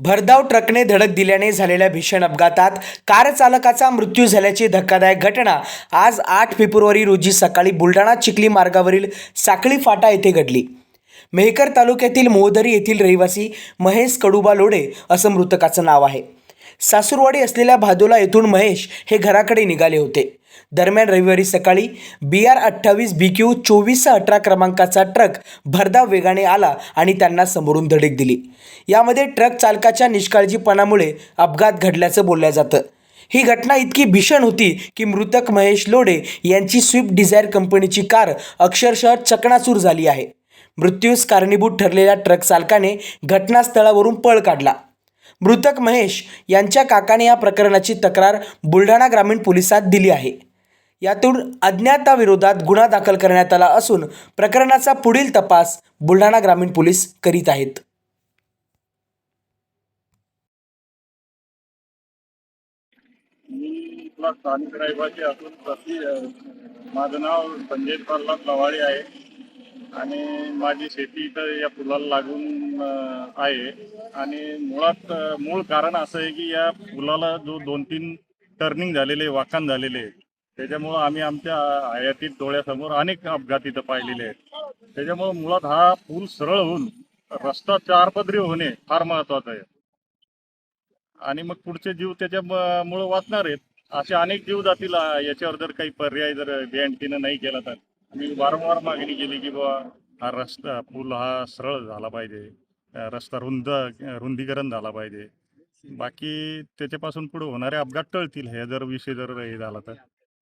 भरधाव ट्रकने धडक दिल्याने झालेल्या भीषण अपघातात कार चालकाचा मृत्यू झाल्याची धक्कादायक घटना आज 8 फेब्रुवारी रोजी सकाळी बुलढाणा चिखली मार्गावरील साखळी फाटा येथे घडली। मेहकर तालुक्यातील मोहदरी येथील रहिवासी महेश कडुबा लोढे असं मृतकाचं नाव आहे। सासूरवाडी असलेल्या भादोला येथून महेश हे घराकडे निघाले होते। दरम्यान रविवारी सकाळी BR 28 BQ 2418 क्रमांकाचा ट्रक भरधाव वेगाने आला आणि त्यांना समोरून धडक दिली। यामध्ये ट्रक चालकाच्या निष्काळजीपणामुळे अपघात घडल्याचं बोललं जातं। ही घटना इतकी भीषण होती की मृतक महेश लोढे यांची स्विफ्ट डिझायर कंपनीची कार अक्षरशः चकणाचूर झाली आहे। मृत्यूस कारणीभूत ठरलेल्या ट्रक चालकाने घटनास्थळावरून पळ काढला। मृतक महेश यांच्या काकाने या प्रकरणाची तक्रार बुलढाणा ग्रामीण पोलिसात दिली आहे। यातून अज्ञाताविरोधात गुन्हा दाखल करण्यात आला असून प्रकरणाचा पुढील तपास बुलढाणा ग्रामीण पोलीस करीत आहेत। मी तुला स्थानिक रहिवासी असून माझं नाव संजय प्रल्हाद लवाळे आहे आणि माझी शेती इथं या पुलाला लागून आहे। आणि मूळ कारण असं आहे की या पुलाला जो 2-3 टर्निंग झालेले, वाकण झालेले, त्याच्यामुळं आम्ही आमच्या हयातीत डोळ्यासमोर अनेक अपघात इथं पाहिलेले आहेत। त्याच्यामुळं मुळात हा पूल सरळ होऊन रस्ता 4पदरी होणे फार महत्त्वाचं आहे आणि मग पुढचे जीव त्याच्यामुळं वाचणार आहेत। असे अनेक जीव जातील याच्यावर जर काही पर्याय जर BNTनं नाही केला तर आम्ही वारंवार मागणी केली की बाबा हा रस्ता पूल हा सरळ झाला पाहिजे, रस्ता रुंदीकरण झाला पाहिजे, बाकी त्याच्यापासून पुढे होणारे अपघात टळतील हे जर विषय जर हे झाला तर।